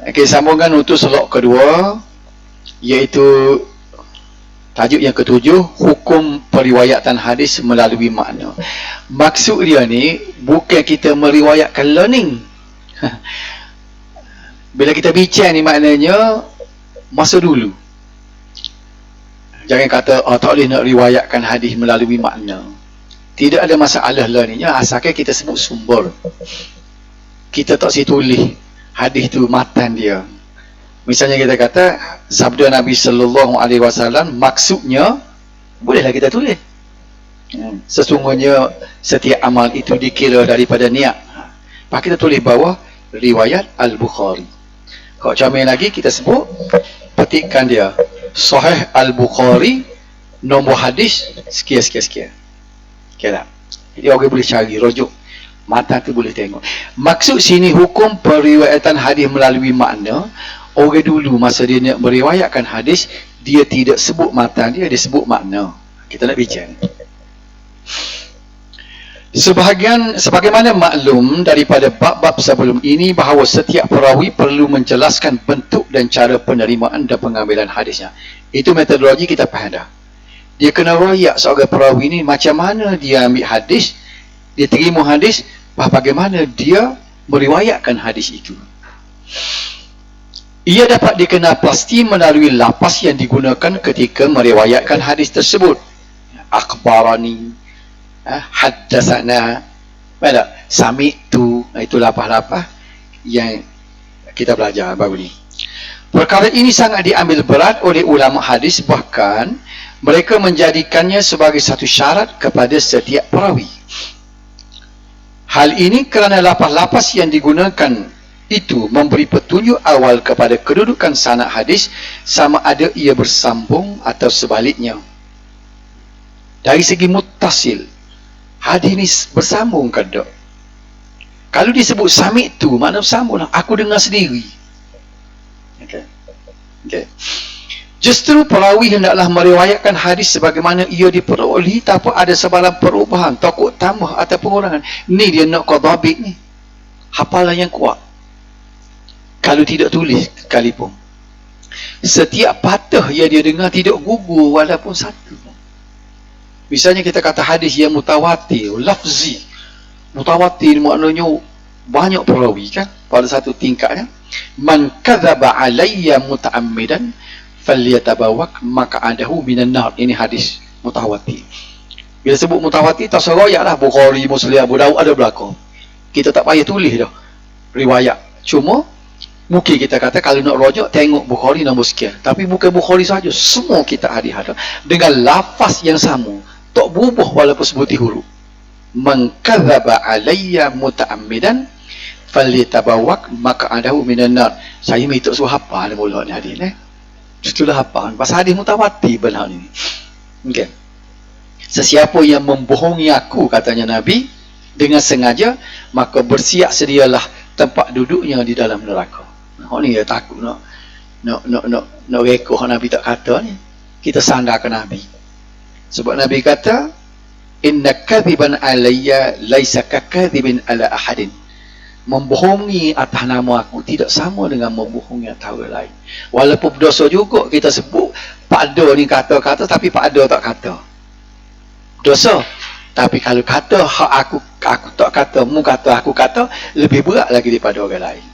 Okey, sambungan untuk slot kedua, iaitu tajuk yang ketujuh, hukum periwayatan hadis melalui makna. Maksud dia ni bukan kita meriwayatkan learning. Bila kita bincang ni maknanya masa dulu. Jangan kata tak boleh nak riwayatkan hadis melalui makna. Tidak ada masalah learningnya asalkan kita sebut sumber. Kita tak si tulis hadis tu matan dia. Misalnya kita kata sabda Nabi sallallahu alaihi wasallam, maksudnya bolehlah kita tulis. Sesungguhnya setiap amal itu dikira daripada niat. Pak kita tulis bawah riwayat Al-Bukhari. Kalau comel lagi kita sebut, petikkan dia Sahih Al-Bukhari, nombor hadis sekian. Okay tak? Jadi orang boleh cari rujuk, mata tu boleh tengok. Maksud sini hukum periwayatan hadis melalui makna. Orang dulu masa dia nak meriwayatkan hadis, dia tidak sebut matan dia sebut makna. Kita nak bincang. Sebagaimana maklum daripada bab-bab sebelum ini bahawa setiap perawi perlu menjelaskan bentuk dan cara penerimaan dan pengambilan hadisnya. Itu metodologi kita faham dah. Dia kena royak seorang perawi ni macam mana dia ambil hadis, dia terima hadis, bagaimana dia meriwayatkan hadis itu. Ia dapat dikenal pasti melalui lafaz yang digunakan ketika meriwayatkan hadis tersebut. Akhbarani, haddatsana, sami'tu, itu lafaz-lafaz yang kita belajar baru ni. Perkara ini sangat diambil berat oleh ulama hadis, bahkan mereka menjadikannya sebagai satu syarat kepada setiap perawi. Hal ini kerana lafaz-lafaz yang digunakan itu memberi petunjuk awal kepada kedudukan sanad hadis, sama ada ia bersambung atau sebaliknya. Dari segi muttasil, hadis ni bersambung ke tak? Kalau disebut sami'tu, makna bersambung lah. Aku dengar sendiri. Okay. Justru perawi hendaklah meriwayatkan hadis sebagaimana ia diperolehi tanpa ada sebarang perubahan, takut tambah atau pengurangan. Ni dia nak qadhabit ni. Hafalan yang kuat. Kalau tidak tulis sekalipun. Setiap patah yang dia dengar tidak gugur walaupun satu. Misalnya kita kata hadis yang mutawatir, lafzi. Mutawatir maknanya banyak perawi kan pada satu tingkatnya. Man kadzaba alayya muta'ammidan falyatabawak maq'adahu minan nar. Ini hadis mutawatir. Bila sebut mutawatir tak seroyaklah Bukhari, Muslim, Abu Daud ada belakang. Kita tak payah tulis dah riwayat. Cuma mungkin kita kata kalau nak rojak tengok Bukhari nombor sekian. Tapi bukan Bukhari saja, semua kita hadis dengan lafaz yang sama, tak berubah walaupun sebuti huruf. Man kadzaba alayya muta'ammidan falyatabawak maq'adahu minan nar. Saya minta suruh hafal mula ni hadis ni. Itulah hafal. Pasal hadis mutawatir benar ni. Okey. Sesiapa yang membohongi aku, katanya Nabi, dengan sengaja, maka bersiap sedialah tempat duduknya di dalam neraka. Ni dia takut nak rekoh Nabi tak kata ni. Kita sandarkan Nabi. Sebab Nabi kata, inna kadhiban alayya laisa kakadhibin ala ahadin. Membohongi atas nama aku tidak sama dengan membohongi atas orang lain. Walaupun berdosa juga kita sebut Pak Do ni kata-kata tapi Pak Do tak kata. Dosa. Tapi kalau kata hak aku tak kata, mu kata, aku kata, lebih berat lagi daripada orang lain.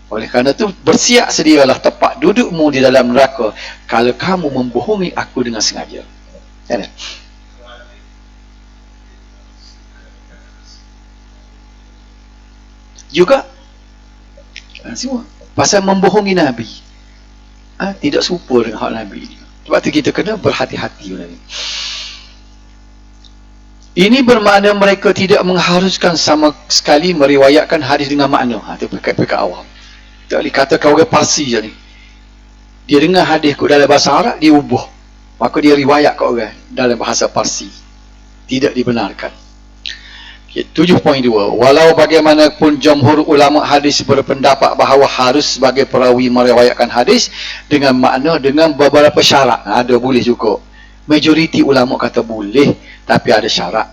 Oleh kerana itu bersiap sedialah tempat dudukmu di dalam neraka kalau kamu membohongi aku dengan sengaja. Kan? Juga semua pasal membohongi Nabi, tidak serupa dengan hak Nabi. Sebab itu kita kena berhati-hati. Ini bermakna mereka tidak mengharuskan sama sekali meriwayatkan hadis dengan makna. Itu pekat awam. Tak boleh katakan orang Parsi je ni, dia dengar hadis dalam bahasa Arab, dia ubah, maka dia riwayat ke orang dalam bahasa Parsi. Tidak dibenarkan. 7.2. Walau bagaimanapun jumhur ulama hadis berpendapat bahawa harus sebagai perawi meriwayatkan hadis dengan makna dengan beberapa syarat. Ada boleh juga. Majoriti ulama kata boleh, tapi ada syarat.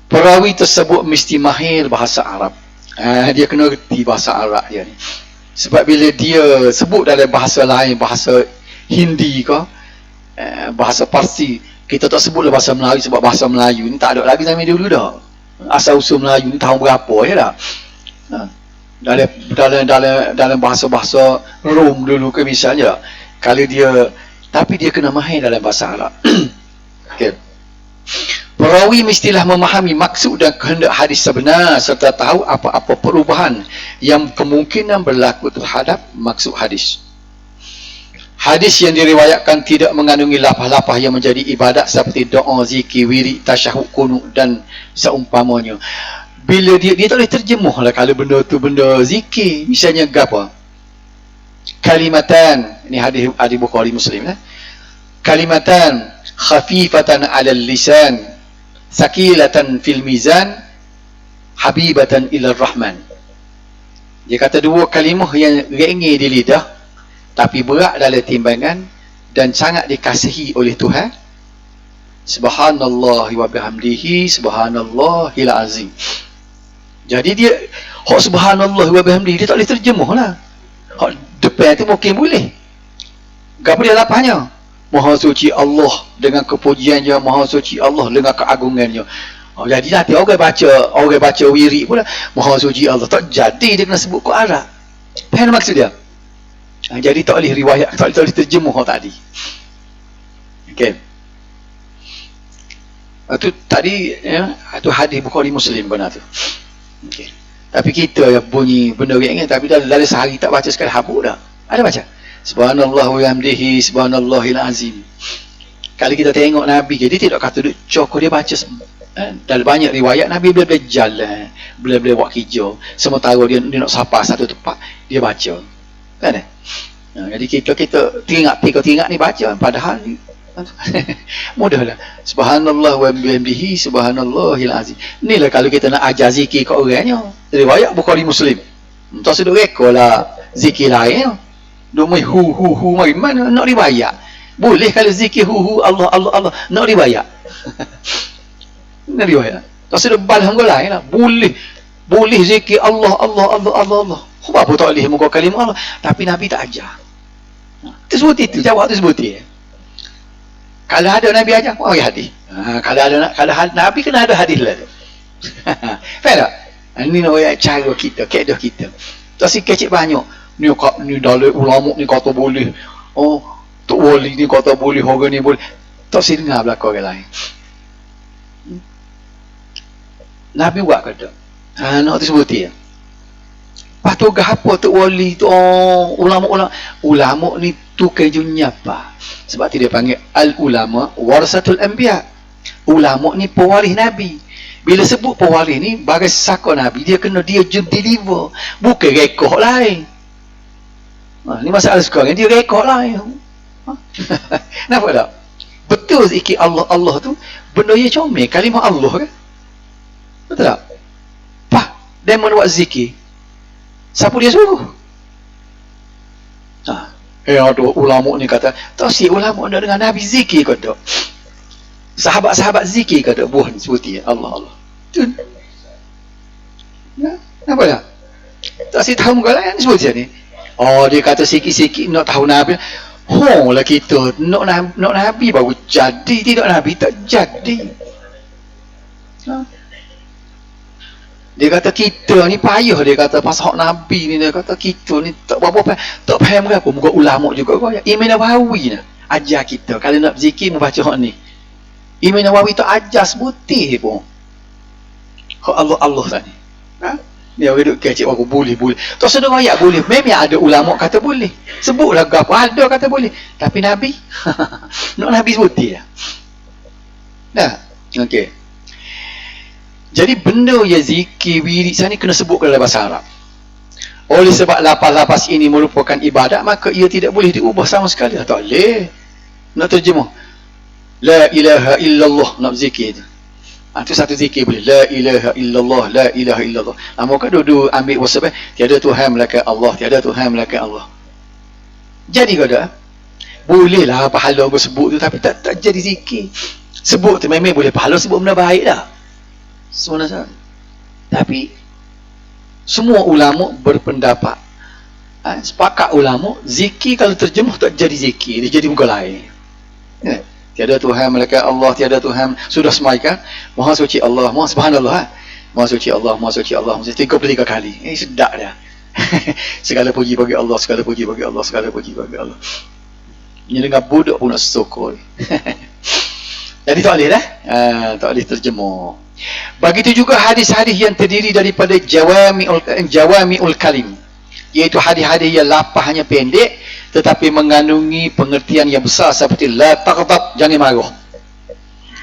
Perawi tersebut mesti mahir bahasa Arab. Dia kena reti bahasa Arab dia ni. Sebab bila dia sebut dalam bahasa lain, bahasa Hindi ke, bahasa Parsi, kita tak sebutlah bahasa Melayu sebab bahasa Melayu ni tak ada lagi zaman dulu dah. Asal-usul Melayu ni tahun berapa je dah. Dalam bahasa-bahasa Rom dulu ke misalnya, kalau dia, tapi dia kena mahir dalam bahasa Arab. Okay. Perawi mestilah memahami maksud dan kehendak hadis sebenar serta tahu apa-apa perubahan yang kemungkinan berlaku terhadap maksud hadis. Hadis yang diriwayatkan tidak mengandungi lapah-lapah yang menjadi ibadat seperti doa, zikir, wirid, tasyahud, qunut dan seumpamanya. Bila dia tak boleh terjemuh lah kalau benda tu benda zikir. Misalnya apa? Kalimatan, ini hadis Bukhari Muslim lah. Kalimatan khafifatan 'alal lisan, sakilatan fil mizan, habibatan ila rahman. Dia kata dua kalimah yang ringan di lidah tapi berat dalam timbangan dan sangat dikasihi oleh Tuhan. Subhanallah wa bihamdihi, subhanallahil azim. Jadi dia hak subhanallah wa bihamdihi dia tak boleh terjemuh lah. Hak depan tu mungkin boleh. Gapo dia lapahnya? Maha suci Allah dengan kepujiannya, maha suci Allah dengan keagungannya. Jadi nanti orang baca wirid pula maha suci Allah, tak jadi dia kena sebut ke Arab. Faham maksud dia? Jadi tak boleh riwayat, tak boleh terjemuh tadi. Okey. Itu tadi itu hadis Bukhari Muslim benar tu. Okey. Tapi kita yang bunyi benda ringan tapi dalam sehari tak baca sekali habuk dah. Ada baca? Subhanallah wa bihamdihi, subhanallahil azim. Kalau kita tengok Nabi, jadi tidak kata duk cokor dia baca dalam banyak riwayat Nabi bila jalan, bila buat kerja, sementara dia nak sapa satu tempat, dia baca. Kan? Jadi kita teringat ni baca padahal ni mudahlah. Subhanallah wa bihamdihi, subhanallahil azim. Inilah kalau kita nak ajar zikir kat orangnya. Riwayat Bukhari Muslim. Tak sedut rekod lah zikir lain. Duk mai hu mai mana nak riwayat. Boleh kalau zikir hu Allah Allah Allah nak riwayat. Nak riwayat. Tak sedut bal hang lain lah. Boleh zikir Allah Allah Allah Allah Allah. Apa tak boleh muka kalimah Allah, tapi Nabi tak ajar. Tersebut itu jawab tersebut dia. Kalau ada Nabi ajar, ya hadis. Kalau Nabi kena ada hadis lah tu. Faham tak? Ini nak cara kita, kaedah kita. Tak si kecil banyak. Ni dalam ulama ni kata boleh. Oh, Tok Wali ni kata boleh, orang ni boleh. Tak si dengar belakang orang lain. Nabi buat kata. Nak tersebut dia. Lepas tu apa Tok Wali tu, ulama ni tukar dunia apa? Sebab tu dia panggil al-ulama warasatul anbiya. Ulama ni pewaris Nabi. Bila sebut pewaris ni bagai saka Nabi, dia kena dia deliver, bukan rekod lain. Ni masalah sekarang, dia rekod lain. Nampak tak? Betul zikir Allah Allah tu benda yang comel, kalimah Allah kan? Betul tak? Dia buat zikir, siapa dia suruh? Ada ulama ni kata, tak si ulama nak dengan Nabi zikir kata. Sahabat-sahabat zikir kata, buah ni sebuti Allah Allah. Tu. Nampak tak? Tak si tahu muka lain sebut je ni. Dia kata sikit-sikit nak tahu Nabi. Lah kita nak Nabi baru jadi, tidak Nabi tak jadi. Dia kata kita ni payah, dia kata pasal hak Nabi ni, dia kata kita ni tak apa-apa, tak faham ke apa, muka ulama juga kau. Imam Nawawi ni ajar kita kalau nak zikir membaca hak ni. Imam Nawawi tu ajar sebutih pun hak Allah Allah tadi. Dia orang duk kecik aku boleh. Tak sedar ayat boleh. Memang ada ulama kata boleh. Sebutlah gapo ada kata boleh. Tapi Nabi nak Nabi sebutih lah. Dah. Okey. Jadi benda yang zikir wirid sana kena sebut dalam bahasa Arab. Oleh sebab lapas-lapas ini merupakan ibadat, maka ia tidak boleh diubah sama sekali. Tak boleh. Nak terjemah. La ilaha illallah nak zikir tu. Itu satu zikir boleh. La ilaha illallah, la ilaha illallah. Maka duduk ambil wasab, tiada Tuhan melainkan Allah, tiada Tuhan melainkan Allah. Jadi kau dah boleh lah pahala kau sebut tu, tapi tak jadi zikir. Sebut tu memang boleh pahala, sebut benda baik dah. Sebenarnya. Tapi semua ulama berpendapat Sepakat ulama, zikir kalau terjemuh tak jadi zikir, dia jadi muka lain. Tiada Tuhan malaikat Allah, tiada Tuhan, sudah semaikan Maha suci Allah, Maha subhanallah, Maha suci Allah, Maha suci Allah, 33 kali. Sedap dah. Segala puji bagi Allah, segala puji bagi Allah, segala puji bagi Allah. Ini dengan budak pun nak sokol. Jadi tak boleh dah. Tak boleh terjemuh. Begitu juga hadis-hadis yang terdiri daripada jawami'ul kalim, iaitu hadis-hadis yang lapahnya pendek tetapi mengandungi pengertian yang besar, seperti la taghdab, jangan marah.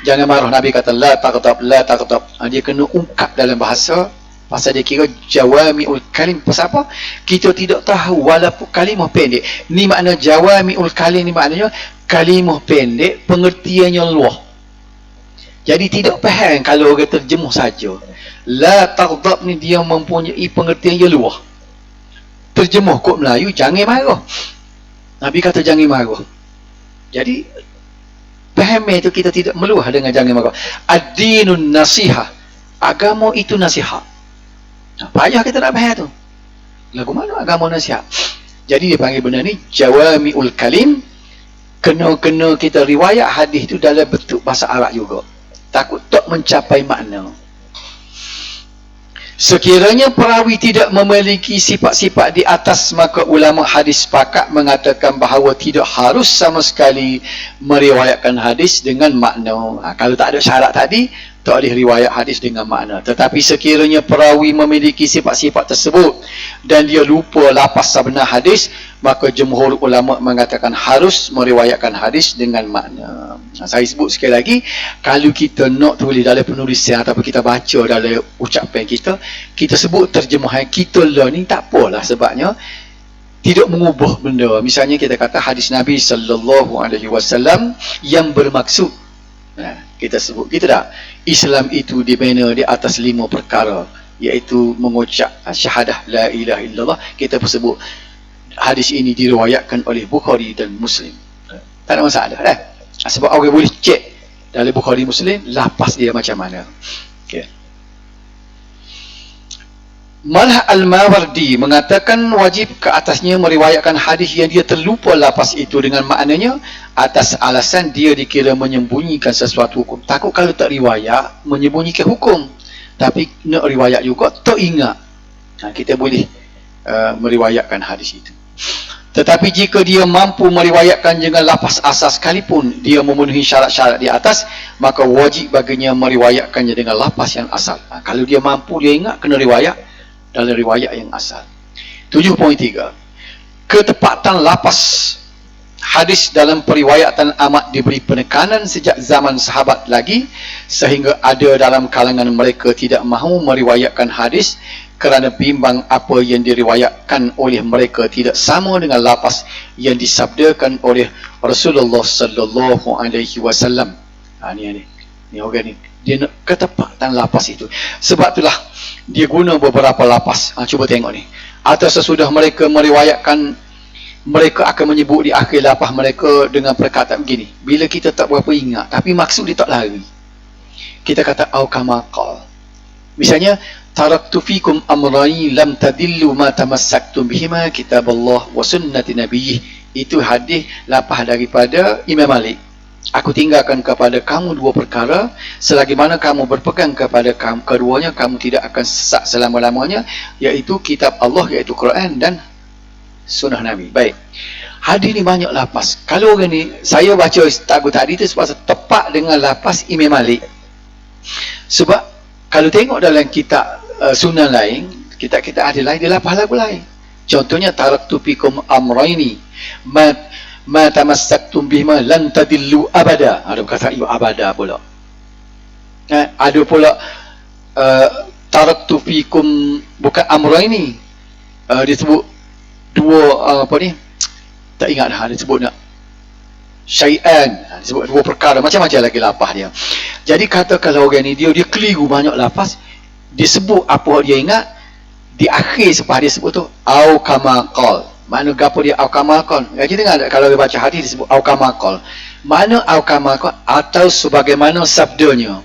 Jangan marah. Nabi kata la taghdab, la taghdab. Dia kena ungkap dalam bahasa, pasal dia kira jawami'ul kalim. Pasal apa? Kita tidak tahu walaupun kalimah pendek. Ni makna jawami'ul kalim ni maknanya kalimah pendek, pengertiannya luas. Jadi tidak faham kalau orang terjemuh saja. La taghdab ni dia mempunyai pengertian yang luas. Terjemuh kod Melayu, jangan marah. Nabi kata jangan marah. Jadi faham itu kita tidak meluah dengan jangan marah. Ad-dinun nasihah. Agama itu nasihat. Payah kita nak faham tu. Lagu mana agama nasihat? Jadi dia panggil benda ni jawami'ul kalim. Kena-kena kita riwayat hadis tu dalam bentuk bahasa Arab juga. Takut tak mencapai makna. Sekiranya perawi tidak memiliki sifat-sifat di atas, maka ulama hadis sepakat mengatakan bahawa tidak harus sama sekali meriwayatkan hadis dengan makna. Kalau tak ada syarat tadi, tak boleh riwayat hadis dengan makna. Tetapi sekiranya perawi memiliki sifat-sifat tersebut dan dia lupa lafaz sebenar hadis, maka jumhur ulama mengatakan harus meriwayatkan hadis dengan makna. Saya sebut sekali lagi, kalau kita nak tulis dalam penulisan ataupun kita baca dalam ucapan kita sebut terjemahan kita lah ni tak apalah, sebabnya tidak mengubah benda. Misalnya kita kata hadis Nabi SAW yang bermaksud, kita sebut, kita tak, Islam itu dibina di atas 5 perkara, iaitu mengucap syahadah la ilaha illallah. Kita sebut hadis ini diriwayatkan oleh Bukhari dan Muslim. Tak ada masalah dah. Sebab orang boleh cek dalam Bukhari Muslim lafaz dia macam mana. Okay. Malah Al-Mawardi mengatakan wajib ke atasnya meriwayatkan hadis yang dia terlupa lafaz itu dengan maknanya, atas alasan dia dikira menyembunyikan sesuatu hukum. Takut kalau tak riwayat menyembunyikan hukum, tapi nak riwayat juga tak ingat. Kita boleh meriwayatkan hadis itu. Tetapi jika dia mampu meriwayatkan dengan lafaz asas sekalipun dia memenuhi syarat-syarat di atas, maka wajib baginya meriwayatkannya dengan lafaz yang asal. Kalau dia mampu, dia ingat, kena riwayat dalam riwayat yang asal. 7.3, ketepatan lafaz hadis dalam periwayatan amat diberi penekanan sejak zaman sahabat lagi, sehingga ada dalam kalangan mereka tidak mahu meriwayatkan hadis kerana bimbang apa yang diriwayatkan oleh mereka tidak sama dengan lafaz yang disabdakan oleh Rasulullah sallallahu alaihi wasallam. Ni orang ni dia nak ketepatan lafaz itu. Sebab itulah dia guna beberapa lafaz. Cuba tengok ni. Atau sesudah mereka meriwayatkan, mereka akan menyebut di akhir lafaz mereka dengan perkataan begini. Bila kita tak berapa ingat, tapi maksud dia tak lari, kita kata au kama qal. Misalnya, taraktu fikum amrayn lam tadillu ma tamassaktum bihima kitaballah wa sunnati nabiyyih. Itu hadis lafaz daripada Imam Malik. Aku tinggalkan kepada kamu 2 perkara, selagi mana kamu berpegang kepada keduanya, kamu tidak akan sesat selama-lamanya, iaitu kitab Allah, iaitu Quran, dan sunnah Nabi. Baik, hadis ni banyak lafaz. Kalau orang ni, saya baca tagu tadi tu sebab tepat dengan lafaz Imam Malik. Sebab kalau tengok dalam kitab sunnah lain, kitab-kitab hadis lain, dia lafaz lagu lain. Contohnya, taraktu fikum amraini ma tamassaktum bihima lan tadillu abada. Ada kata ibu abada pula. Ada pula taraktu fikum, bukan amraini, disebut 2 apa ni, tak ingat dah, disebut nak syai'an, disebut 2 perkara, macam-macam lagi lafaz dia. Jadi kata kalau orang ni dia keliru banyak lafaz, dia sebut apa dia ingat, di akhir selepas dia sebut tu au kama qal. Mana gapo dia au kama qal? Kita dengar kalau dia baca hadis disebut au kama qal. Mana au kama qal? Atau sebagaimana sabdanya.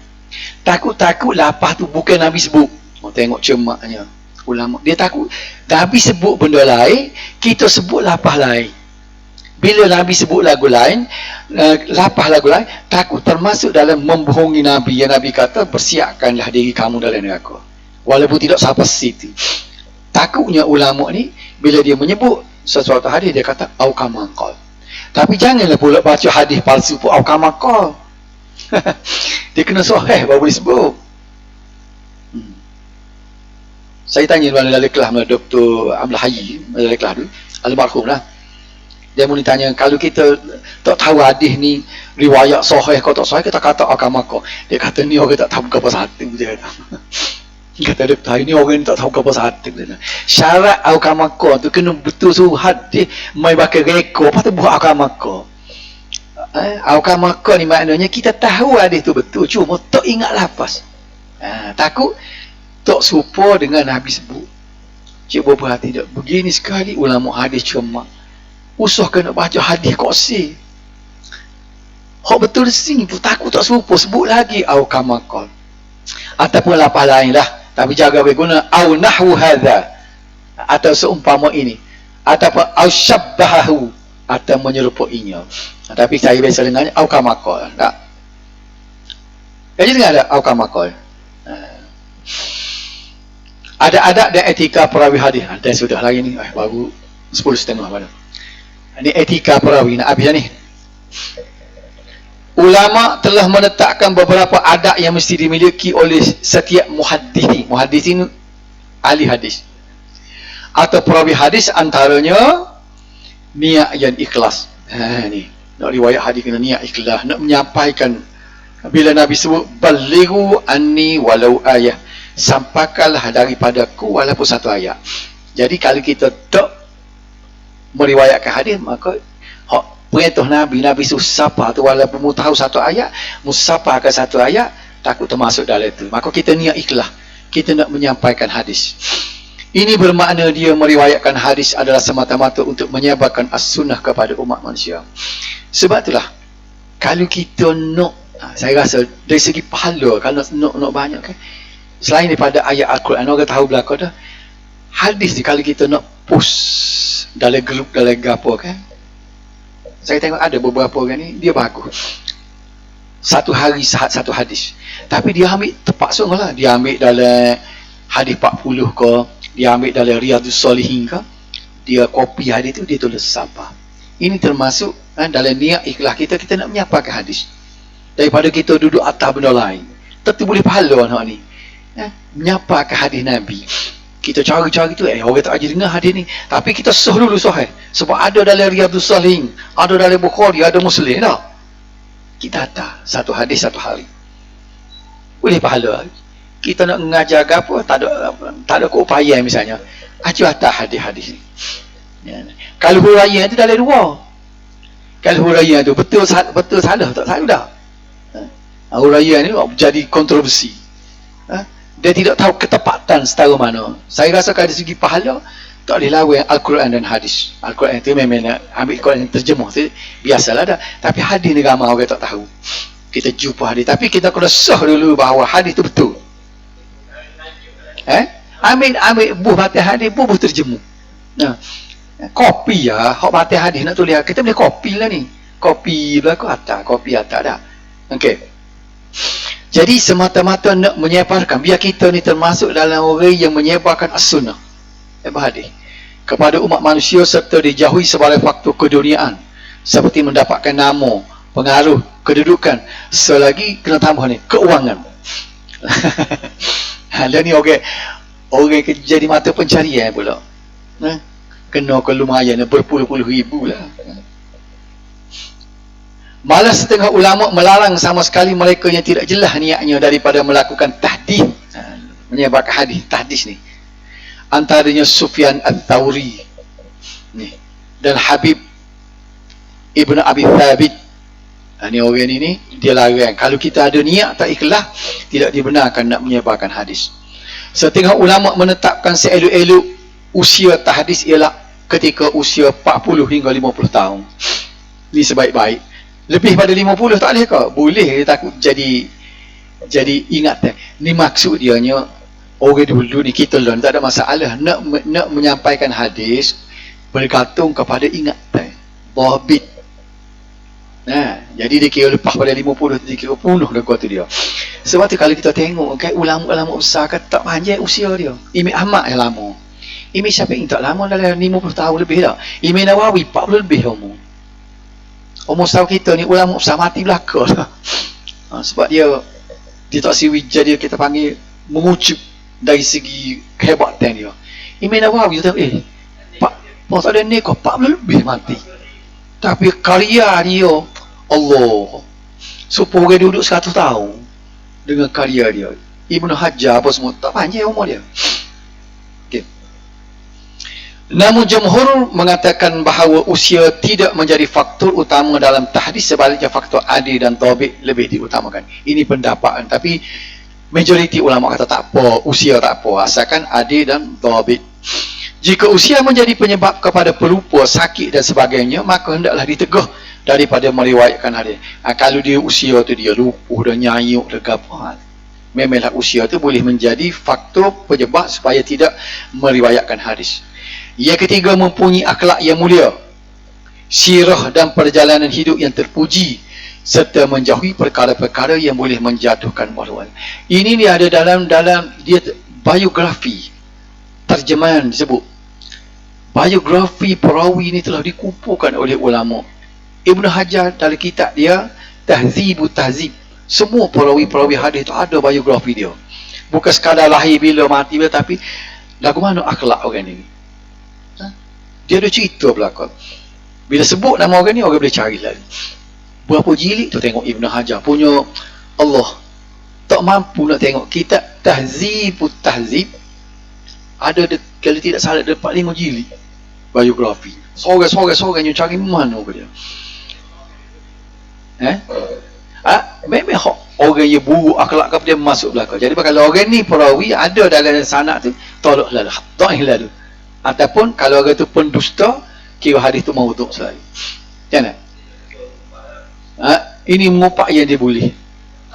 Takut-takut lafaz tu bukan Nabi sebut. Tengok cemaknya ulama. Dia takut Nabi sebut benda lain, kita sebut lapah lain. Bila Nabi sebut lagu lain, lapah lagu lain, takut termasuk dalam membohongi Nabi. Yang Nabi kata, bersiapkanlah diri kamu dalam neraka. Walaupun tidak sampai situ. Takutnya ulama ni, bila dia menyebut sesuatu hadis, dia kata, aukamakal. Tapi janganlah pula baca hadis palsu pun aukamakal. Dia kena sahih baru boleh sebut. Saya tanya dalam kelas Dr. Amla Haji, dalam kelas dulu, almarhum lah. Dia mula tanya, kalau kita tak tahu hadis ni riwayat sahih kau tak sahih, kita kata aukamakal. Dia kata ni orang tak tahu apa satu, dia kata. Kata doktor, ini orang ni tak tahu apa satu. Syarat aukamakal tu kena betul suruh hadis, mai pakai rekod, apa tu buat aukamakal. Aukamakal ni maknanya kita tahu hadis tu betul, cuma tak ingat lafaz. Takut tak serupa dengan Nabi sebut. Cik berhati tak? Begini sekali ulama hadis cuma usah kena baca hadis kosi. Hak betul sini pun takut tak serupa, sebut lagi aukamakal. Ataupun lapah lain lah, tapi jaga berguna au nahwu hadza, atau seumpama ini, ataupun au syabbahu, atau menyerupainya. Tapi saya biasa dengannya aukamakal. Tak? Jadi dengar ada aukamakal. Ada adab dan etika perawi hadis. Dan sudah lagi ni, baru 10.30 pada. Ini etika perawi nak habis ni. Ulama telah menetapkan beberapa adab yang mesti dimiliki oleh setiap muhaddis. Muhaddis ini ahli hadis atau perawi hadis, antaranya niat yang ikhlas. Ni nak riwayat hadis kena niat ikhlas, nak menyampaikan. Bila Nabi sebut balighu anni walau ayah, sampaikanlah daripadaku walaupun satu ayat. Jadi kalau kita tak meriwayatkan hadis, maka perintah Nabi siapa tu walaupun mu tahu satu ayat, musafahkan satu ayat, takut termasuk dalam itu. Maka kita niat ikhlas, kita nak menyampaikan hadis. Ini bermakna dia meriwayatkan hadis adalah semata-mata untuk menyebarkan as-sunnah kepada umat manusia. Sebab itulah, kalau kita nak, saya rasa dari segi pahala, kalau nak banyak kan, selain daripada ayat Al-Quran, orang tahu belakang dah, hadis ni kalau kita nak post dalam grup, dalam gapo kan, saya tengok ada beberapa orang ni, dia bagus. Satu hari satu hadis. Tapi dia ambil terpaksa lah. Dia ambil dalam hadis 40 ke, dia ambil dalam Riyadhus Shalihin ke, dia copy hadis tu, dia tulis siapa. Ini termasuk dalam niat ikhlas kita, kita nak menyampaikan hadis. Daripada kita duduk atas benda lain. Tentu boleh pahala nak ni. Menyampaikan hadis Nabi. Kita cari-cari tu, orang tak ajar dengar hadis ni. Tapi kita sah dulu sahih. Sebab ada dalam Riyadhus Shalihin, ada dalam Bukhari, ada Muslim dah. Kita hantar satu hadis satu hari. Boleh pahala. Kita nak mengajar apa, tak ada keupayaan misalnya. Ajar hantar hadis-hadis ni. Kalau huraian tu dalam dua. Kalau huraian tu betul salah, tak salah dah. Huraian ni jadi kontroversi. Dia tidak tahu ketepatan setara mana. Saya rasa dari segi pahala, tak boleh lawan Al-Quran dan hadis. Al-Quran itu memang nak ambil Quran yang terjemah tu, biasalah dah. Tapi hadis ni ramai orang tak tahu. Kita jumpa hadis. Tapi kita kena sah dulu bahawa hadis itu betul. Ambil buh batin hadis, buh terjemah. Kopi ya, hak batin hadis nak tulis. Kita boleh kopi lah ni. Kopi belakang atas, kopi atas dah. Okey. Jadi semata-mata nak menyebarkan, biar kita ni termasuk dalam orang yang menyebarkan as-sunnah, hadis kepada umat manusia, serta dijauhi sebagai faktor keduniaan seperti mendapatkan nama, pengaruh, kedudukan, selagi kena tambah ni keuangan. Dan ni orang jadi mata pencarian pula. Kena ke lumayan berpuluh-puluh ribu lah. Malah setengah ulama melarang sama sekali mereka yang tidak jelas niatnya daripada melakukan tahdis, menyebarkan hadis, tahdis ni. Antaranya Sufyan Ats-Tsauri dan Habib Ibn Abi Thabit. Ini orang ini dia larang. Kalau kita ada niat tak ikhlas, tidak dibenarkan nak menyebarkan hadis. Setengah ulama menetapkan seelok-elok usia tahdis ialah ketika usia 40 hingga 50 tahun. Ini sebaik-baik. Lebih pada 50 tak boleh ke? Boleh, dia takut jadi ingatan. Ni maksud dianya orang dulu ni, kita tak ada masalah nak menyampaikan hadis bergantung kepada ingatan. Dhabit. Nah, jadi dia kira lepas pada 50 dia kira penuh dah tu dia. Sebab tu kalau kita tengok kan ulama-ulama besar kan tak panjang usia dia. Imam Ahmad yang lama. Imam Syafi'i tak lama, dalam 50 tahun lebih dah. Imam Nawawi 40 lebih umur. Umur setahun kita ni ulama besar mati belaka lah. Sebab dia tak siwija dia kita panggil mengucup dari segi kehebatan dia. Imam Nawawi tu Pak tak ada ni kau 40 lebih mati. Tapi karya dia Allah supaya dia duduk 100 tahun dengan karya dia. Ibnu Hajar apa semua tak panjang umur dia. Okay. Namun jumhur mengatakan bahawa usia tidak menjadi faktor utama dalam tahdis, sebaliknya faktor adil dan dhabit lebih diutamakan. Ini pendapat, tapi majoriti ulama kata tak apa, usia tak apa, asalkan adil dan dhabit. Jika usia menjadi penyebab kepada pelupa, sakit dan sebagainya, maka hendaklah ditegah daripada meriwayatkan hadis. Kalau dia usia tu dia lupuh, dia nyayuk, dia gapah, memanglah usia tu boleh menjadi faktor penyebab supaya tidak meriwayatkan hadis. Yang ketiga, mempunyai akhlak yang mulia, sirah dan perjalanan hidup yang terpuji, serta menjauhi perkara-perkara yang boleh menjatuhkan maruah. Ini dia ada dalam dia biografi, terjemahan disebut. Biografi perawi ini telah dikumpulkan oleh ulama. Ibnu Hajar dalam kitab dia Tahzibut Tahzib, semua perawi-perawi hadis itu ada biografi dia. Bukan sekadar lahir bila mati bila, tapi lagu mana akhlak orang ini. Dia ada cerita belakang. Bila sebut nama orang ni, orang boleh cari lagi. Berapa jilid tu tengok Ibnu Hajar punya. Allah tak mampu nak tengok kitab Tahzibut Tahzib. Ada kalau tidak salah ada 4-5 jilid biografi. Sorang-sorang yang cari mana ke dia. Memang orang yang buruk akhlak ke dia masuk belakang. Jadi kalau orang ni perawi ada dalam sanad tu, tolaklah dhaiflah tu. Ataupun kalau orang tu pendusta, kira hadis tu maudhu' selalu. Jangan. Ini mengupak yang dia boleh.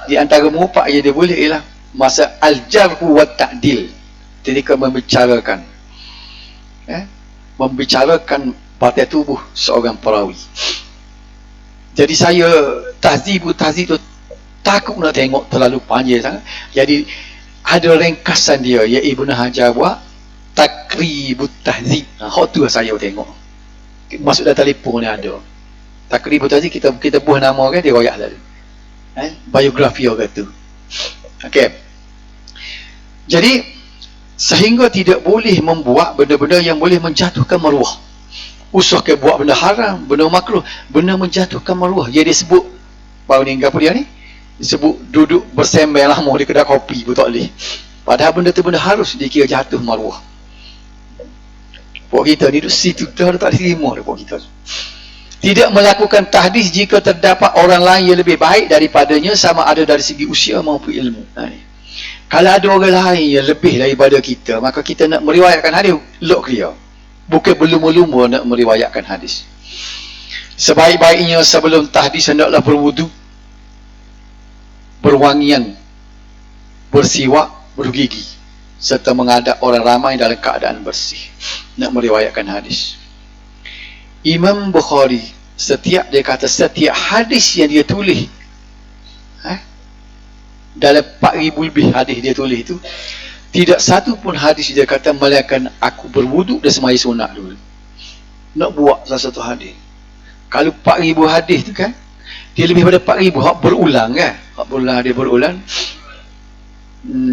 Di antara mengupak yang dia boleh ialah masa al-jarhu wa ta'dil. Ketika membicarakan batai tubuh seorang perawi. Jadi saya tahzib tu takut nak tengok terlalu panjang sangat. Jadi ada ringkasan dia yang Ibnu Hajar buat, Takribut Tahzib. Hak tu saya tengok. Masuk dalam telefon ni ada. Takribut Tahzib, kita buah nama kan dia royak lalu. Biografi orang tu. Okey. Jadi sehingga tidak boleh membuat benda-benda yang boleh menjatuhkan maruah. Usah ke buat benda haram, benda makruh, benda menjatuhkan maruah. Dia disebut baru ni apa dia ni? Disebut duduk bersembang lama di kedai kopi pun tak boleh. Padahal benda tu benda harus dikira jatuh maruah. Pok kita ni duduk situ dah tak terima dah pok kita. Tidak melakukan tahdis jika terdapat orang lain yang lebih baik daripadanya, sama ada dari segi usia maupun ilmu. Kalau ada orang lain yang lebih daripada kita, maka kita nak meriwayatkan hadis, lock dia. Bukan berlumba-lumba nak meriwayatkan hadis. Sebaik-baiknya sebelum tahdis hendaklah berwudu, berwangian, bersiwak, bergigi, serta menghadap orang ramai dalam keadaan bersih nak meriwayatkan hadis. Imam Bukhari dia kata setiap hadis yang dia tulis dalam 4,000 lebih hadis dia tulis itu, tidak satu pun hadis dia kata melainkan aku berwuduk dan sembahyang sunat dulu. Nak buat salah satu hadis. Kalau 4,000 hadis tu kan, dia lebih pada 4,000 hak berulang kan. Hak berulang.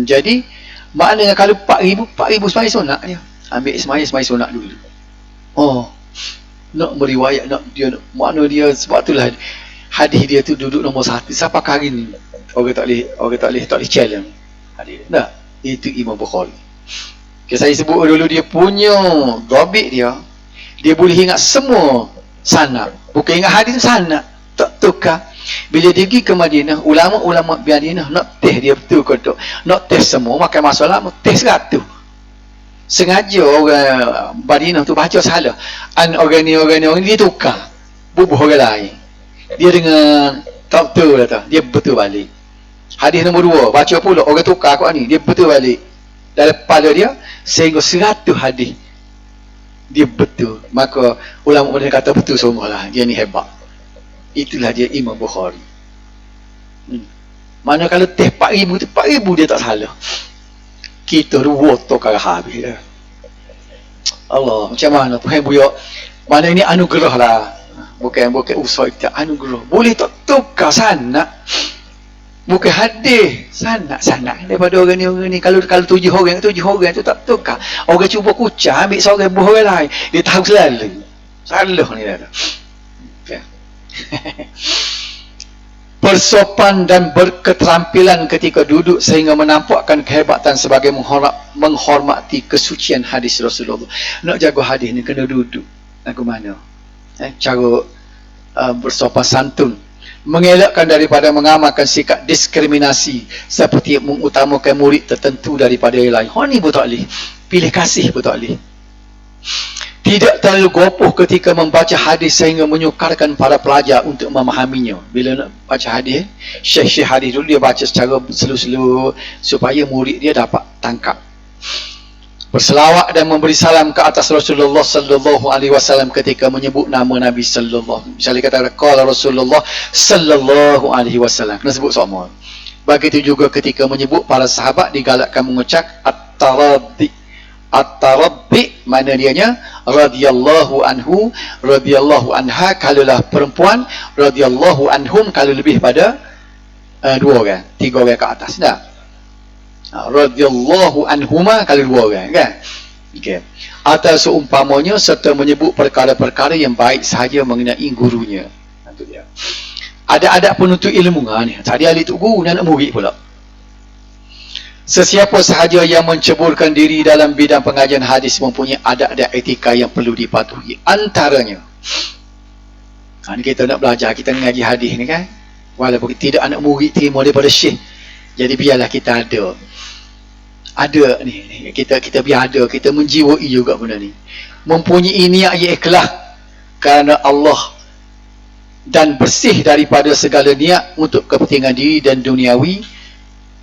Jadi maknanya kalau 4,000 sembahyang sunat dia. Ambil sembahyang sunat dulu. Nak meriwayat, makna dia, sebab itulah hadis dia tu duduk nombor 1 sampai hari ni. Orang tak boleh challenge hadis. Nah, itu Imam Bukhari. Saya sebut dulu dia punya dhabit dia boleh ingat semua sanad. Bukan ingat hadis sanad, tak tukar. Bila dia pergi ke Madinah, ulama-ulama Madinah nak test dia betul ke tak. Nak test semua, makan masa lama, test 100. Sengaja orang Madinah tu baca salah. Orang ni dia tukar. Bubuh orang lain. Dia dengan tak betul lah, dia betul balik. Hadis nombor 2 baca pula orang tukar aku ni, dia betul balik dalam kepala dia sehingga 100 hadis Dia betul. Maka ulama boleh kata betul semualah. Dia ni hebat. Itulah dia Imam Bukhari. Mana kalau teh 4,000 tu 4,000 dia tak salah. Kita dua tokar habis dah. Allah, macam mana Tuhan buyuk. Mana ini anugerah lah. Bukan usaha kita, anugerah. Boleh tak tukar sana. Bukan hadis. Sana daripada orang ni. Kalau 7 orang tu tak tukar. Orang cuba kucah ambil seorang buah orang lain. Dia tahu selalu. Salah ni dah. Okay. Bersopan dan berketerampilan ketika duduk sehingga menampakkan kehebatan sebagai menghormati kesucian hadis Rasulullah. Nak jaga hadis ni kena duduk. Lagu mana? Cara bersopan santun. Mengelakkan daripada mengamalkan sikap diskriminasi seperti mengutamakan murid tertentu daripada yang lain. Ni pun tak boleh. Pilih kasih pun tak boleh. Tidak terlalu gopoh ketika membaca hadis sehingga menyukarkan para pelajar untuk memahaminya. Bila nak baca hadis, syekh-syekh hadis dulu dia baca secara slow-slow supaya murid dia dapat tangkap. Berselawat dan memberi salam ke atas Rasulullah sallallahu alaihi wasallam ketika menyebut nama Nabi sallallahu. Misalnya kata qala Rasulullah sallallahu alaihi wasallam. Kena sebut semua. Begitu juga ketika menyebut para sahabat digalakkan mengucap at-tarabbi, mana dianya radhiyallahu anhu, radhiyallahu anha kalaulah perempuan, radhiyallahu anhum kalau lebih pada 2 orang, 3 orang ke atas dah. Radhiyallahu anhuma kalau 2 orang kan. Okey. Atau seumpamanya serta menyebut perkara-perkara yang baik sahaja mengenai gurunya. Itu dia. Ada adab penuntut ilmu ni. Tadi ahli tu guru dan nak murid pula. Sesiapa sahaja yang menceburkan diri dalam bidang pengajian hadis mempunyai adab dan etika yang perlu dipatuhi. Antaranya, ni kita nak belajar, kita mengaji hadis ni kan, walaupun tidak anak murid terima daripada syekh, jadi biarlah kita ada ni kita biar ada, kita menjiwai juga benda ni, mempunyai niat yang ikhlas kerana Allah dan bersih daripada segala niat untuk kepentingan diri dan duniawi.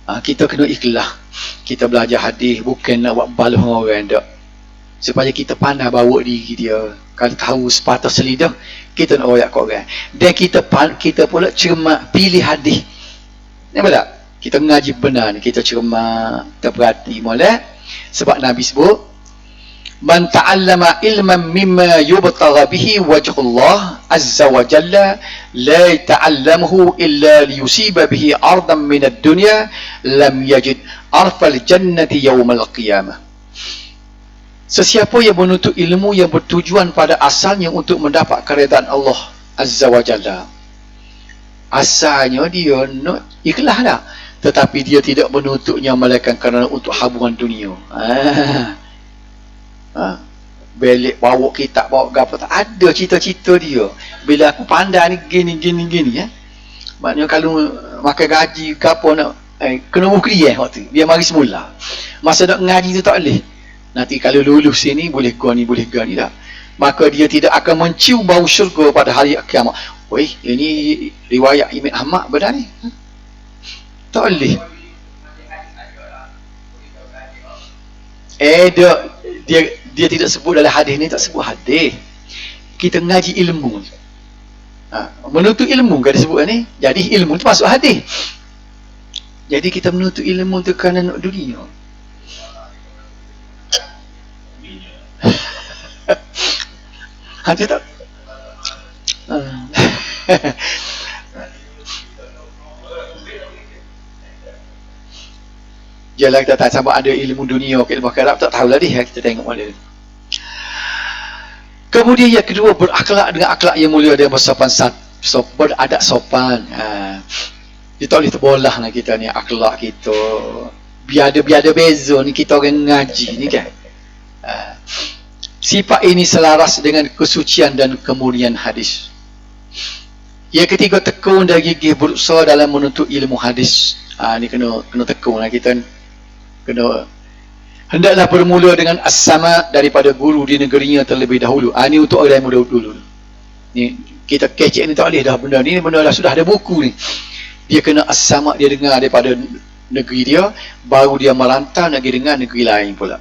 Kita kena ikhlas. Kita belajar hadis bukan nak buat baluh dengan orang tak. Supaya kita pandai bawa diri dia. Kalau tahu sepatah selidah, kita nak royak ke orang. Dan kita pula cermat pilih hadis. Nampak tak? Kita mengaji benar ni, kita cermat, kita perhati molek. Sebab Nabi sebut, man ta'allama ilman mimma yubtagha bihi wajhullah azza wa jalla la ta'allamahu illa liyusiba bihi ardan min ad-dunya lam yajid arfal jannati yawmal qiyamah. Sesiapa yang menuntut ilmu yang bertujuan pada asalnya untuk mendapat keredaan Allah azza wa jalla, asalnya dia nak ikhlas dah, tetapi dia tidak menuntutnya melainkan kerana untuk habuan dunia. Belik bawa kitab, bawa apa tak ada cita-cita dia. Bila aku pandai ni gini ya. Maknanya kalau makan gaji ke apa nak kena ukri waktu dia mari semula. Masa nak ngaji tu tak boleh. Nanti kalau lulus sini boleh gua ni dah. Maka dia tidak akan mencium bau syurga pada hari kiamat. Weh, ini riwayat Imam Ahmad benar ni. Tak boleh. Dia tidak sebut dalam hadis ni, tak sebut hadis. Kita ngaji ilmu. Menuntut ilmu kan disebut ni. Jadi ilmu tu masuk hadis. Jadi kita menuntut ilmu tu kerana nak dunia. Ada tak? Jelah kita tak sama ada ilmu dunia ke ilmu akhirat, tak tahulah dia, kita tengok mana. Kemudian yang kedua, berakhlak dengan akhlak yang mulia dan bersopan, beradab sopan. Dia tak boleh terbolah lah kita ni akhlak kita. Biar ada beza ni kita orang ngaji ni kan. Sifat ini selaras dengan kesucian dan kemurnian hadis. Yang ketiga, tekun dan gigih berusaha dalam menuntut ilmu hadis. Ni kena tekun lah kita. Kena hendaklah bermula dengan as-sama daripada guru di negerinya terlebih dahulu. Ni untuk orang yang muda dulu. Ni kita kecek ni tak boleh dah benda ni benda dah sudah ada buku ni. Dia kena as-sama, dia dengar daripada negeri dia, baru dia merantau nak pergi dengar negeri lain pula.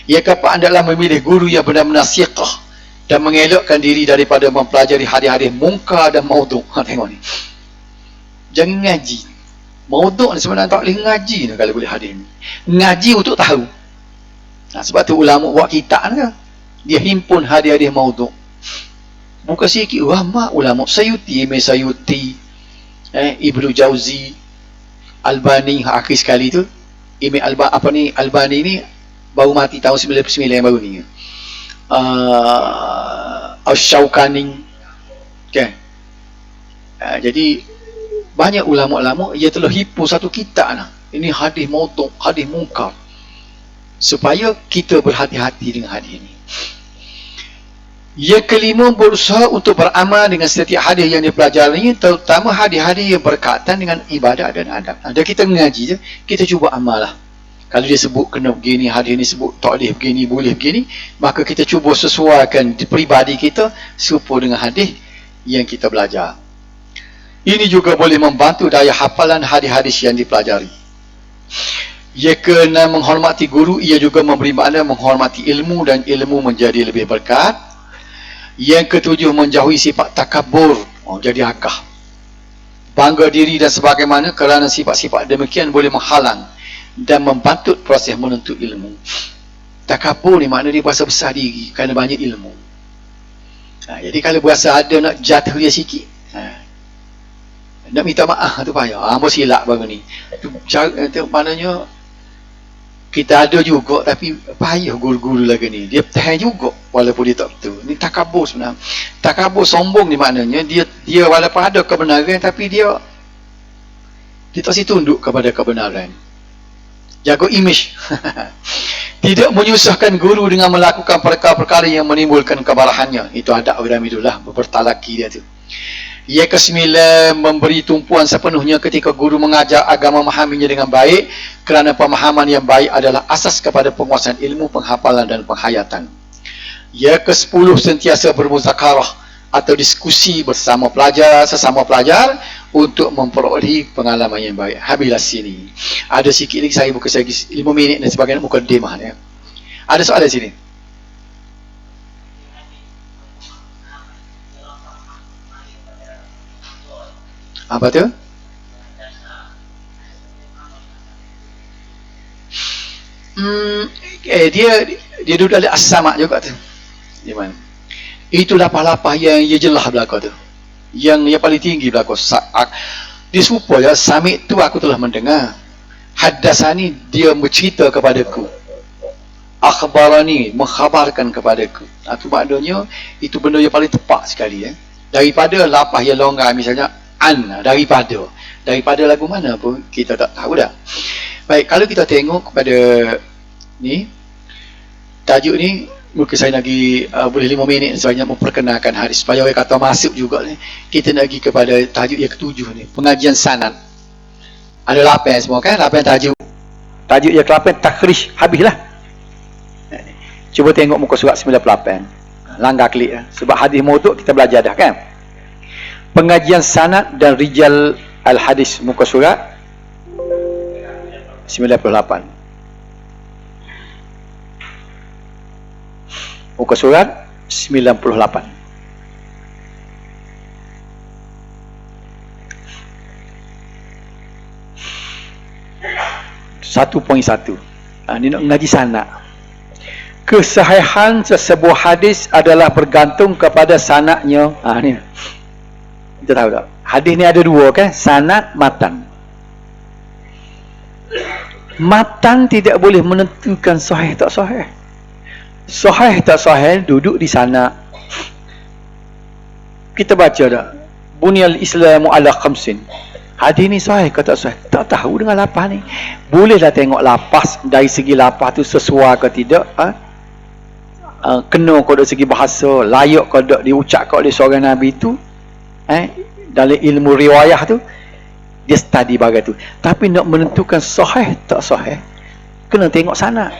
Ia kapa hendaklah memilih guru yang benar-benar siqah dan mengelakkan diri daripada mempelajari hadis-hadis mungkar dan maudhu'. Tengok ni. Jangan ngaji. Maudhu' ni sebenarnya tak boleh ngaji ni kalau boleh hadis ni. Ngaji untuk tahu. Sebab tu ulama buat kitab ni. Dia himpun hadis-hadis maudhu'. Bukan sikit ulama Sayuti, Imam Sayuti, Ibnu Jauzi, Albani akhir sekali tu. Imam Albani ni baru mati tahun 99 yang baru ni. Asy-Syaukani. Okay. Jadi banyak ulama-ulama ia telah himpun satu kitab lah. Ini hadis maudhu', hadis mungkar. Supaya kita berhati-hati dengan hadis ini. Yang kelima, berusaha untuk beramal dengan setiap hadis yang dipelajari, terutama hadis-hadis yang berkaitan dengan ibadat dan adab. Dan kita mengaji je, kita cuba amal lah. Kalau dia sebut kena begini, hadis ni sebut tak boleh begini, boleh begini, maka kita cuba sesuaikan pribadi kita serupa dengan hadis yang kita belajar. Ini juga boleh membantu daya hafalan hadis-hadis yang dipelajari. Ia kena menghormati guru, ia juga memberi makna menghormati ilmu dan ilmu menjadi lebih berkat. Yang ketujuh, menjauhi sifat takabur, jadi akah, bangga diri dan sebagaimana, kerana sifat-sifat demikian boleh menghalang dan membantut proses menuntut ilmu. Takabur ni makna dia berasa besar diri kerana banyak ilmu. Jadi kalau berasa ada nak jatuh dia sikit, nak minta maaf tu payah. Apa silap baru ni. Itu maknanya kita ada juga, tapi payah guru-guru lagi ni. Dia tahan juga walaupun dia tak betul. Ni takabur sebenarnya. Takabur sombong ni maknanya dia walaupun ada kebenaran, tapi dia tak tunduk kepada kebenaran. Jaga image. Tidak menyusahkan guru dengan melakukan perkara-perkara yang menimbulkan kemarahannya. Itu adab Ramidullah, bertalaki dia tu. Yang kesembilan, memberi tumpuan sepenuhnya ketika guru mengajar agar memahaminya dengan baik, kerana pemahaman yang baik adalah asas kepada penguasaan ilmu, penghafalan dan penghayatan. Yang ke-10, sentiasa bermuzakarah atau diskusi bersama sesama pelajar untuk memperoleh pengalaman yang baik. Habislah sini. Ada sikit lagi, saya buka lagi 5 minit dan sebagainya, mukadimah ya. Ada soalan sini? Apa tu? Dia duduk dalam as-sama' juga tu. Di mana? Itu lapah-lapah yang ia jelah belakang tu. Yang paling tinggi belakang. Dia serupa ya, sami' tu aku telah mendengar. Haddasani, dia bercerita kepadaku. Akhbarani, mengkhabarkan kepadaku. Itu maknanya, itu benda yang paling tepat sekali ya. Daripada lapah yang longgar, misalnya daripada lagu mana pun kita tak tahu dah. Baik, kalau kita tengok kepada ni tajuk ni, mungkin saya lagi boleh 5 minit sebanyak memperkenalkan hadis supaya orang kata masuk juga ni. Kita nak pergi kepada tajuk yang ke-7 ni, pengajian sanad. Ada 8 semua kan, 8 tajuk yang ke-8 takhrij, habislah. Cuba tengok muka surat 98, langgar klik sebab hadis maudhu' kita belajar dah kan. Pengajian sanad dan rijal al-hadis, muka surat 98. Muka surat 98. Satu poin satu. Ini nak mengaji sanad. Kesahihan sesebuah hadis adalah bergantung kepada sanadnya. Ni kita tahu tak? Hadis ni ada 2 kan? Sanad, matan. Matan tidak boleh menentukan sahih tak sahih. Sahih tak sahih duduk di sana. Kita baca dah, Bunyal Islamu ala khamsin. Hadis ni sahih ke tak sahih? Tak tahu dengan lapah ni. Bolehlah tengok lapas dari segi lapah tu sesuai ke tidak. Kena ke dari segi bahasa, layak ke tak diucap oleh seorang Nabi tu. Dalam ilmu riwayah tu dia study bagai tu. Tapi nak menentukan sahih tak sahih, kena tengok sanad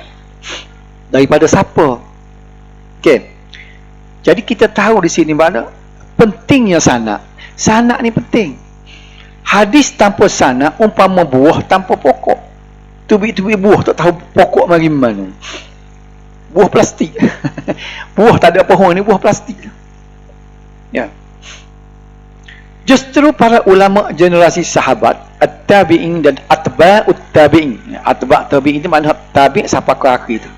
daripada siapa. Okey. Jadi kita tahu di sini mana pentingnya sanad. Sanad ni penting. Hadis tanpa sanad umpama buah tanpa pokok. Tubi-tubi buah tak tahu pokok mari mana. buah plastik. Buah tak ada pohon ni, buah plastik. Ya. Justru para ulama generasi sahabat, at-tabi'in dan atba'ut tabi'in. Atba' tabi'in itu makna tabi' sampai ke akhir tu.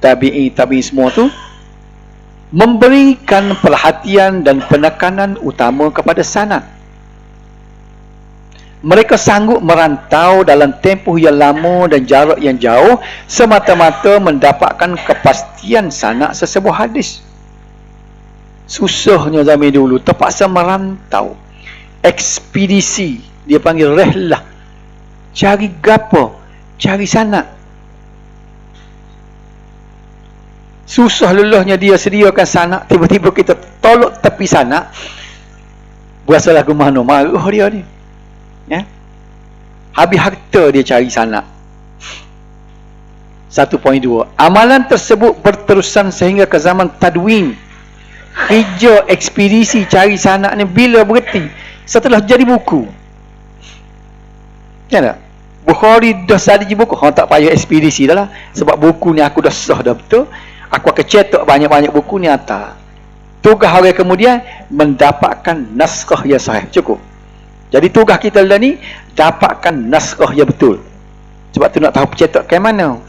Tabi'in semua tu memberikan perhatian dan penekanan utama kepada sanad. Mereka sanggup merantau dalam tempoh yang lama dan jarak yang jauh semata-mata mendapatkan kepastian sanad sesebuah hadis. Susahnya zaman dulu, terpaksa merantau. Ekspedisi, dia panggil rehlah. Cari gapo? Cari sanad. Susah lelahnya dia sediakan sanad, tiba-tiba kita tolak tepi sanad. Berasa lagu mana marah dia ni. Ya. Habis harta dia cari sanad. 1.2. Amalan tersebut berterusan sehingga ke zaman tadwin. Kerja ekspedisi cari sanad ni bila berhenti? Setelah jadi buku. Ya tak? Bukhari dah jadi buku, tak payah ekspedisi dah lah. Sebab buku ni aku dah sah dah betul. Aku akan cetak banyak-banyak buku ni atas. Tugas orang kemudian mendapatkan naskah yang sahih. Cukup. Jadi tugas kita dah ni dapatkan naskah yang betul. Sebab tu nak tahu pencetak ke mana.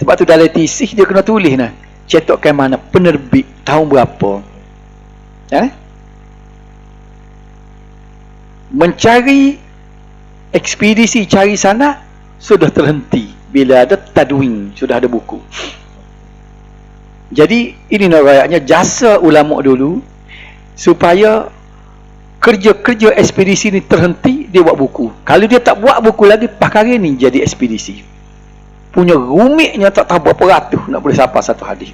Sebab tu dalam tesis dia kena tulis nah. Cetak ke mana, penerbit tahun berapa. Mencari ekspedisi cari sanad sudah terhenti bila ada tadwin, sudah ada buku. Jadi ini nampaknya jasa ulama dulu supaya kerja-kerja ekspedisi ni terhenti, dia buat buku. Kalau dia tak buat buku lagi, perkara ni jadi ekspedisi. Punya rumitnya tak tahu berapa ratus nak boleh sampai satu hadis.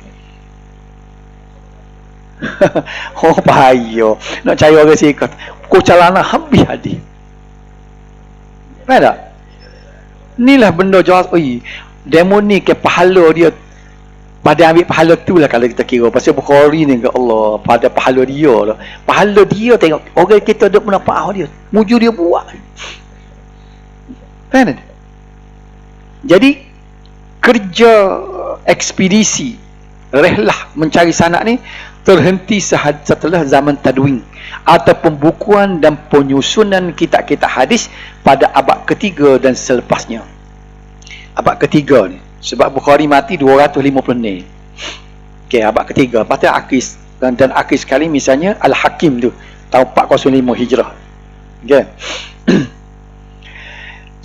Oh bahaya. Nak cari orang sikat. Kucalana habis hadis. Faham tak? Inilah benda jawab. Demo ni ke pahala dia. Pada ambil pahala tu lah kalau kita kira. Pasal Bukhari ni ke Allah. Pada pahala dia lah. Pahala dia tengok. Orang kita duk menampak dia. Muju dia buat. Faham tak? Jadi kerja ekspedisi rehlah mencari sanad ni terhenti setelah zaman tadwin atau pembukuan dan penyusunan kitab-kitab hadis pada abad ketiga dan selepasnya. Abad ketiga ni sebab Bukhari mati 250 ni. Okey, abad ketiga. Lepas tu akhir dan akhir sekali misalnya Al-Hakim tu tahun 405 Hijrah. Okey.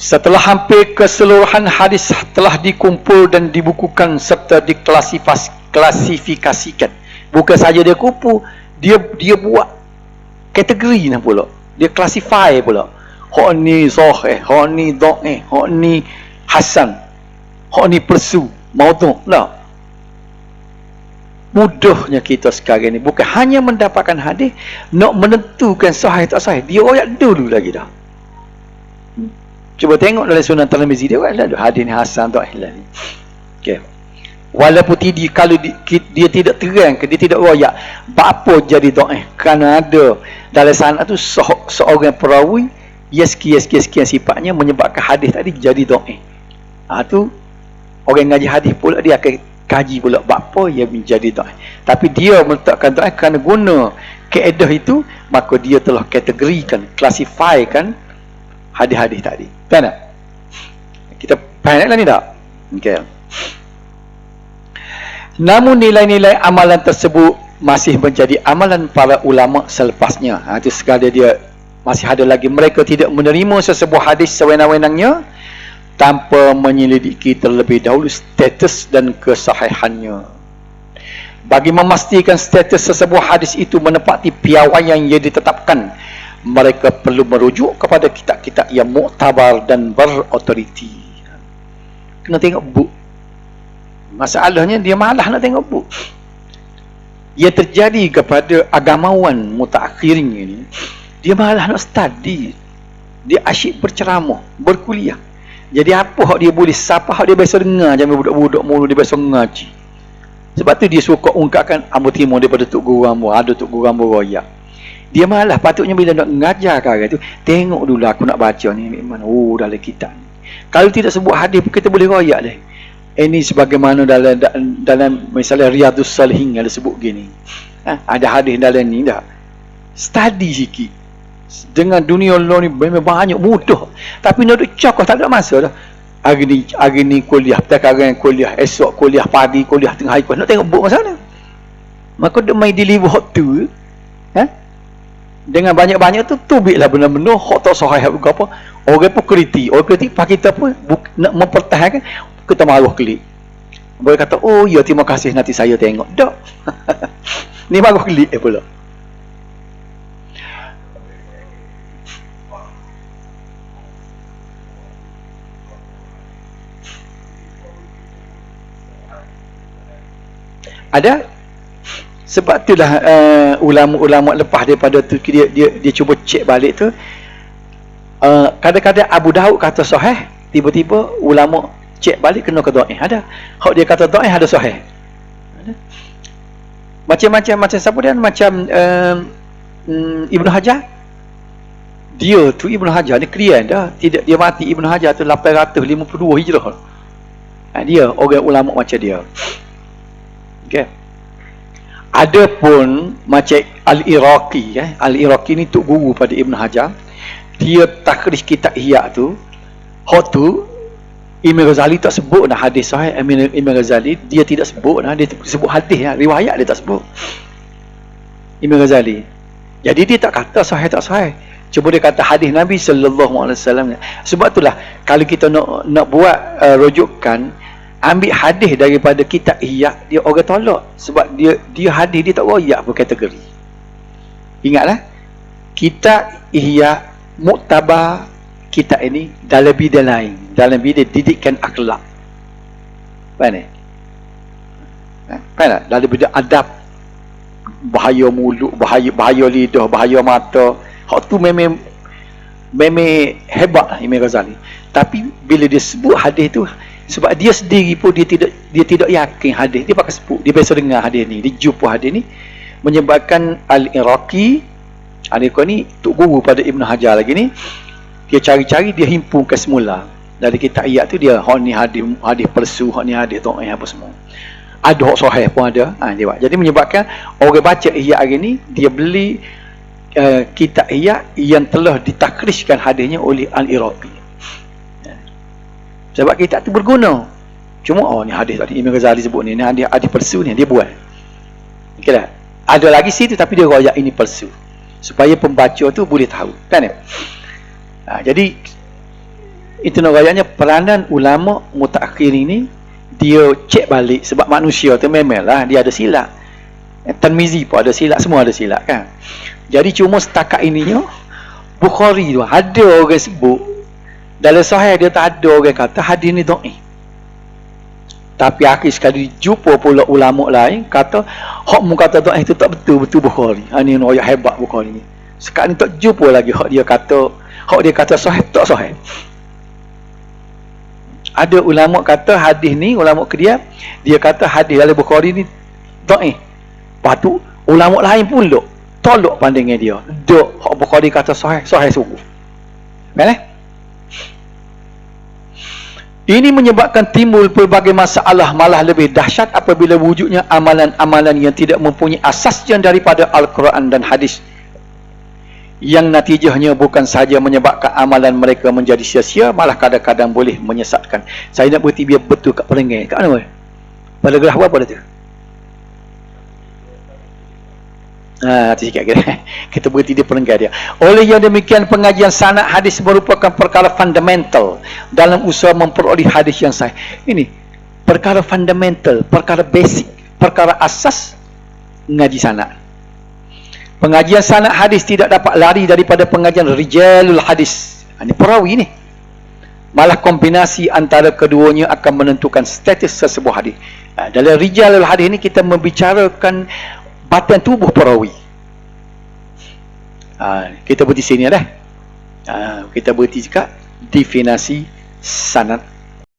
Setelah hampir keseluruhan hadis telah dikumpul dan dibukukan serta diklasifikasikan. Bukan saja dia kumpul, dia buat kategori lah pula. Dia classify pula. Hak ni sahih, hak ni dhaif, hak ni hasan, hak ni persu, maudhu' lah. Mudahnya kita sekarang ni bukan hanya mendapatkan hadis, nak menentukan sahih tak sahih. Dia royak dulu lagi dah. Cuba tengok dalam Sunan Tirmizi dia ada hadis ni hasan dhaif lah ni. Okey. Walaupun kalau dia tidak terang, dia tidak royak, apa jadi dhaif? Kerana ada dalam sanad tu seorang perawi sekian sifatnya menyebabkan hadis tadi jadi dhaif. Tu orang ngaji hadis pula dia akan kaji pula apa yang menjadi dhaif. Tapi dia meletakkan dhaif kerana guna kaedah itu, maka dia telah kategorikan, classifykan hadis-hadis tadi. Faham tak? Kita faham lah ni tak? Okey. Namun nilai-nilai amalan tersebut masih menjadi amalan para ulama selepasnya. Itu sekali dia masih ada lagi mereka tidak menerima sesebuah hadis sewenang-wenangnya tanpa menyelidiki terlebih dahulu status dan kesahihannya. Bagi memastikan status sesebuah hadis itu menepati piawaian yang ditetapkan, mereka perlu merujuk kepada kitab-kitab yang muktabar dan berautoriti. Kena tengok buku. Masalahnya dia malah nak tengok buku. Yang terjadi kepada agamawan mutaakhirin ini, dia malah nak study. Dia asyik berceramah, berkuliah. Jadi apa hak dia boleh, siapa hak dia biasa dengar, jangan budak-budak mulu dia biasa ngaji. Sebab tu dia suka ungkapkan ambo terima daripada tok guru ambo, ada tok guru ambo royak. Dia malah patutnya bila nak mengajar kara tu, tengok dulu aku nak baca ni memang dalam kitab ni. Kalau tidak sebut hadis kita boleh royak dah. Ini sebagaimana dalam misalnya Riyadhus Salihin ada sebut gini. Ada hadis dalam ni dah. Study sikit. Dengan dunia Allah ni memang banyak mudah. Tapi nak duk cakap tak ada masa dah. Hari ni kuliah, sekarang kuliah, esok kuliah, pagi kuliah, tengah hari kuliah. Nak tengok buku masa mana? Maka dia main deliver waktu. Dengan banyak-banyak tu tubiklah benar-benar hak tak sahih apa. Orang pun kritik. Orang kritik pak kita pun nak mempertahankan, kita maruh klik. Boleh kata, oh ya terima kasih nanti saya tengok. Tak. Ni maruh klik pula. Ada. Sebab itulah ulama-ulama lepas daripada tu dia cuba cek balik tu, kadang-kadang Abu Daud kata sahih, tiba-tiba ulama cek balik kena ke dhaif. Ada hak dia kata dhaif, ada sahih. Ada macam siapa dia, macam Ibnu Hajar. Dia tu Ibnu Hajar ni clear dah, tidak dia mati. Ibnu Hajar tu 852 Hijrah. Dia orang ulama macam dia. Okey. Ada pun macam Al-Iraqi. Al-Iraqi ni tok guru pada Ibn Hajar. Dia takrij kitab Ihya tu. Hak tu Imam Ghazali tak sebut dah hadis sahih. Imam Ghazali dia tidak sebut dah, dia sebut hadis lah. Riwayat dia tak sebut. Imam Ghazali. Jadi dia tak kata sahih tak sahih. Cuba dia kata hadis Nabi sallallahu alaihi wasallam. Sebab itulah kalau kita nak buat rujukan, ambil hadis daripada kitab Ihya, dia orang tolak sebab dia hadis dia tak royak pun kategori. Ingatlah, kitab Ihya muktabar kitab ini dalam bidang lain, dalam bidang didikan akhlak. Faham? Faham? Dalam bidang adab, bahaya mulut, bahaya lidah, bahaya mata. Hak tu memang hebat lah Imam Ghazali. Tapi bila dia sebut hadis tu, sebab dia sendiri pun dia tidak yakin hadis, dia pakai sebut, dia biasa dengar hadis ni, dia jumpa hadis ni, menyebabkan Al-Iraqi ni tok guru pada Ibn Hajar lagi ni, dia cari-cari, dia himpunkan semula dari kitab ayat tu. Dia hak ni hadis palsu, hak ni hadis dhaif apa semua. Ada hak sahih pun ada. Dia buat. Jadi menyebabkan orang baca Ihya hari ni, dia beli kitab Ihya yang telah ditakriskan hadisnya oleh Al-Iraqi. Sebab kitab tu berguna. Cuma ni hadis tadi Imam Ghazali sebut ni hadis palsu ni dia buat. Okeylah. Ada lagi situ tapi dia royak ini palsu. Supaya pembaca tu boleh tahu, kan? Jadi itu nak royaknya peranan ulama mutaakhir ini, dia cek balik sebab manusia tu memanglah dia ada silap. Tirmizi pun ada silap, semua ada silap, kan? Jadi cuma setakat ininya Bukhari tu ada orang sebut dalam sahih dia tak ada orang kata hadis ni dhaif. Tapi akhir sekali jumpa pula ulama lain kata hak mu kata dhaif itu tak betul Bukhari. Ni royak hebat Bukhari ni. Sekarang ni tak jumpa lagi hak dia kata sahih tak sahih. Ada ulama kata hadis ni, ulama dia kata hadis dalam Bukhari ni dhaif. Lepas tu ulama lain pun tolak pandangan dia. Dok hak Bukhari kata sahih sungguh. Kan? Ini menyebabkan timbul pelbagai masalah, malah lebih dahsyat apabila wujudnya amalan-amalan yang tidak mempunyai asasnya daripada Al-Quran dan hadis, yang natijahnya bukan sahaja menyebabkan amalan mereka menjadi sia-sia, malah kadang-kadang boleh menyesatkan. Saya nak berhenti biar betul kat pelengai. Kat mana? Pada graf apa dah tu? Nanti sikit kita berhenti di pelenggai dia. Oleh yang demikian, pengajian sanad hadis merupakan perkara fundamental dalam usaha memperoleh hadis yang sahih. Ini perkara fundamental, perkara basic, perkara asas mengaji sanad. Pengajian sanad hadis tidak dapat lari daripada pengajian rijalul hadis. Ini perawi ni. Malah kombinasi antara keduanya akan menentukan status sesebuah hadis. Dalam rijalul hadis ini kita membicarakan batin tubuh perawi. Kita berhenti sini dah. Kita berhenti juga definisi sanad